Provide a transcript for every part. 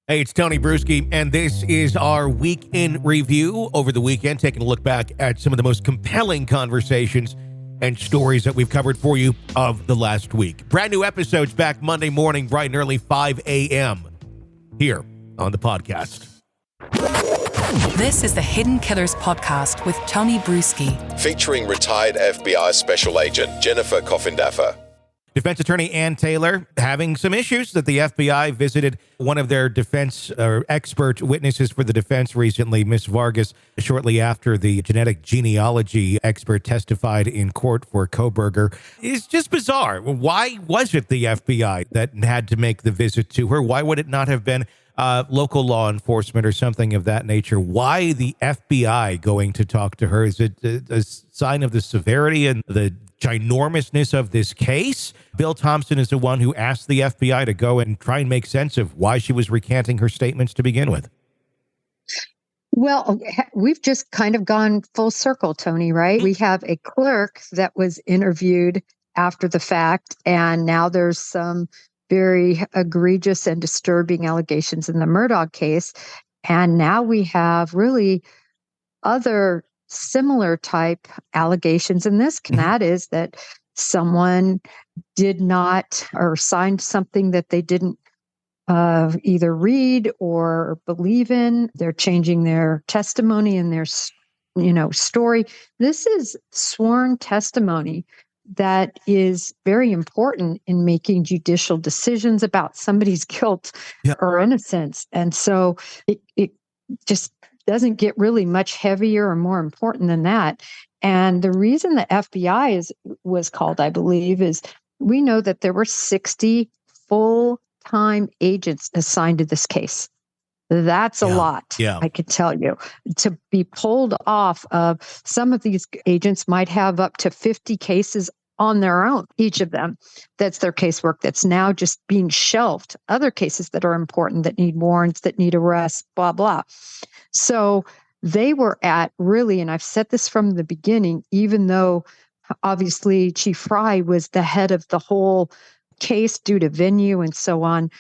Hey, it's Tony Brueski, and this is our week in review over the weekend, taking a look back at some of the most compelling conversations and stories that we've covered for you of the last week. Brand new episodes back Monday morning, bright and early, 5 a.m. here on the podcast. This is the Hidden Killers podcast with Tony Brueski, featuring retired FBI Special Agent Jennifer Coffindaffer. Defense attorney Ann Taylor having some issues that the FBI visited one of their defense expert witnesses for the defense recently, Ms. Vargas, shortly after the genetic genealogy expert testified in court for Kohberger. It's just bizarre. Why was it the FBI that had to make the visit to her? Why would it not have been local law enforcement or something of that nature? Why the FBI going to talk to her? Is it a sign of the severity and the ginormousness of this case? Bill Thompson is the one who asked the FBI to go and try and make sense of why she was recanting her statements to begin with. Well, we've just kind of gone full circle, Tony, right? We have a clerk that was interviewed after the fact, and now there's some very egregious and disturbing allegations in the Murdaugh case. And now we have really other similar type allegations in this, and that is that someone did not or signed something that they didn't either read or believe in. They're changing their testimony and their story. This is sworn testimony that is very important in making judicial decisions about somebody's guilt or innocence. And so it just doesn't get really much heavier or more important than that. And the reason the FBI was called, I believe, is we know that there were 60 full-time agents assigned to this case. That's a lot, I can tell you. To be pulled off of, some of these agents might have up to 50 cases on their own, each of them. That's their casework that's now just being shelved. Other cases that are important, that need warrants, that need arrests, blah, blah. So they were at really, and I've said this from the beginning, even though obviously Chief Fry was the head of the whole case due to venue and so on.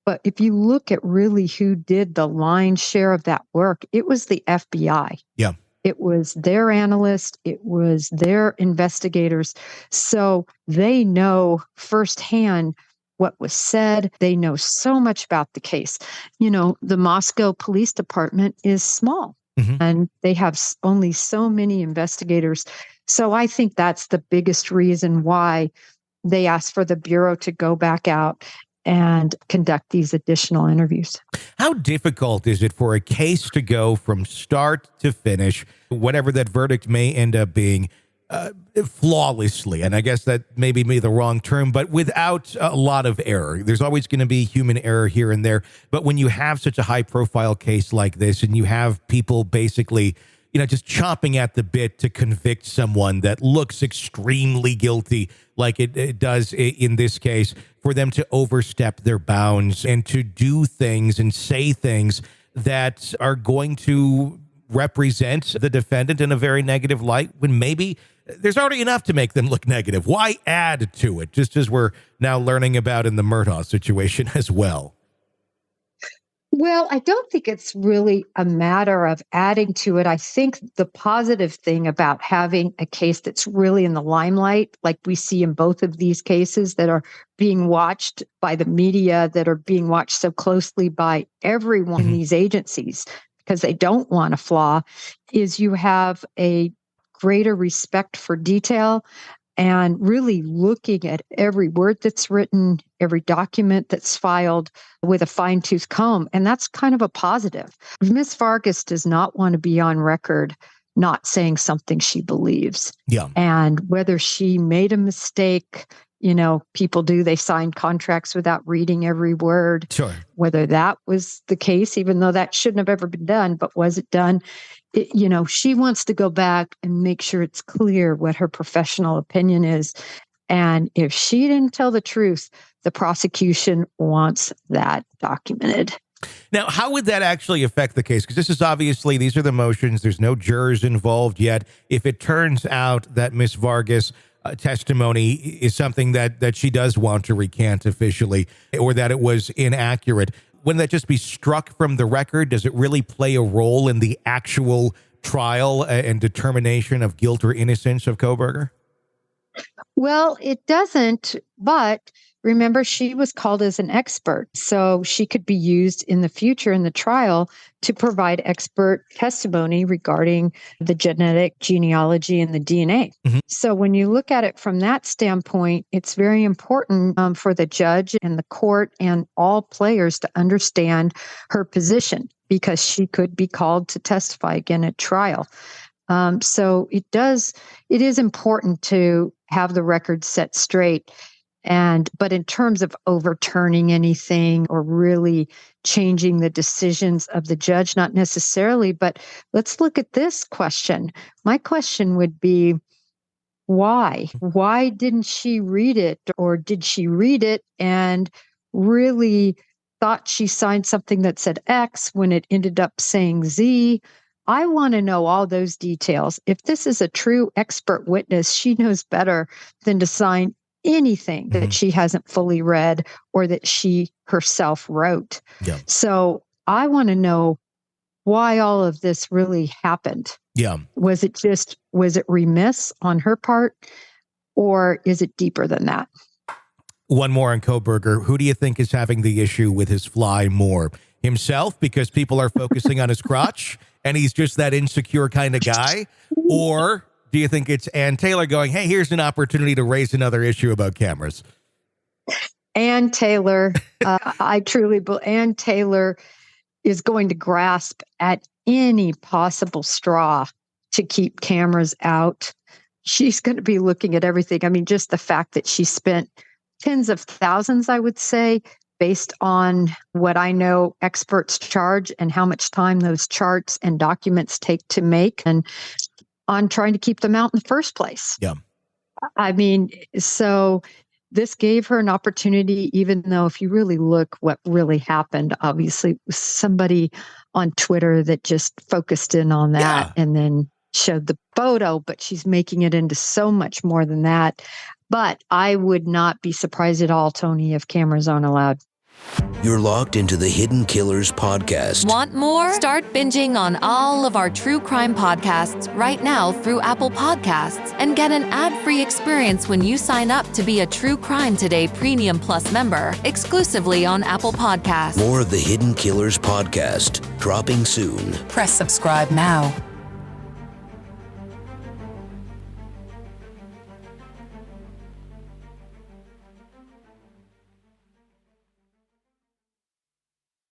But if you look at really who did the lion's share of that work, it was the FBI. Yeah. It was their analysts. It was their investigators. So they know firsthand what was said. They know so much about the case. You know, the Moscow Police Department is small, and they have only so many investigators. So I think that's the biggest reason why they asked for the Bureau to go back out and conduct these additional interviews. How difficult is it for a case to go from start to finish, whatever that verdict may end up being, flawlessly? And I guess that maybe be the wrong term, but without a lot of error. There's always going to be human error here and there. But when you have such a high profile case like this, and you have people basically, just chomping at the bit to convict someone that looks extremely guilty, like it does in this case, for them to overstep their bounds and to do things and say things that are going to represent the defendant in a very negative light, when maybe there's already enough to make them look negative. Why add to it, just as we're now learning about in the Murdaugh situation as well? Well, I don't think it's really a matter of adding to it. I think the positive thing about having a case that's really in the limelight, like we see in both of these cases that are being watched by the media, that are being watched so closely by everyone in these agencies, because they don't want a flaw, is you have a greater respect for detail and really looking at every word that's written, every document that's filed with a fine-tooth comb. And that's kind of a positive. Ms. Vargas does not want to be on record not saying something she believes. Yeah. And whether she made a mistake, people do, they sign contracts without reading every word. Sure. Whether that was the case, even though that shouldn't have ever been done, but was it done? She wants to go back and make sure it's clear what her professional opinion is. And if she didn't tell the truth, the prosecution wants that documented. Now, how would that actually affect the case? Because this is obviously, these are the motions. There's no jurors involved yet. If it turns out that Ms. Vargas' testimony is something that she does want to recant officially, or that it was inaccurate, wouldn't that just be struck from the record? Does it really play a role in the actual trial and determination of guilt or innocence of Kohberger? Well, it doesn't, but remember, she was called as an expert, so she could be used in the future in the trial to provide expert testimony regarding the genetic genealogy and the DNA. So when you look at it from that standpoint, it's very important for the judge and the court and all players to understand her position, because she could be called to testify again at trial. So it is important to have the record set straight. But in terms of overturning anything or really changing the decisions of the judge, not necessarily. But let's look at this question. My question would be, why? Why didn't she read it? Or did she read it and really thought she signed something that said X when it ended up saying Z? I want to know all those details. If this is a true expert witness, she knows better than to sign anything that she hasn't fully read or that she herself wrote. Yeah. So I want to know why all of this really happened. Yeah. Was it remiss on her part, or is it deeper than that? One more on Kohberger. Who do you think is having the issue with his fly more? Himself, because people are focusing on his crotch and he's just that insecure kind of guy? Or do you think it's Ann Taylor going, hey, here's an opportunity to raise another issue about cameras? Ann Taylor, I truly believe Ann Taylor is going to grasp at any possible straw to keep cameras out. She's going to be looking at everything. I mean, just the fact that she spent tens of thousands, I would say, based on what I know experts charge and how much time those charts and documents take to make, and on trying to keep them out in the first place. Yeah. I mean, so this gave her an opportunity, even though if you really look what really happened, obviously it was somebody on Twitter that just focused in on that and then showed the photo, but she's making it into so much more than that. But I would not be surprised at all, Tony, if cameras aren't allowed. You're locked into the Hidden Killers podcast. Want more? Start binging on all of our true crime podcasts right now through Apple Podcasts and get an ad-free experience when you sign up to be a True Crime Today Premium Plus member exclusively on Apple Podcasts. More of the Hidden Killers podcast dropping soon. Press subscribe now.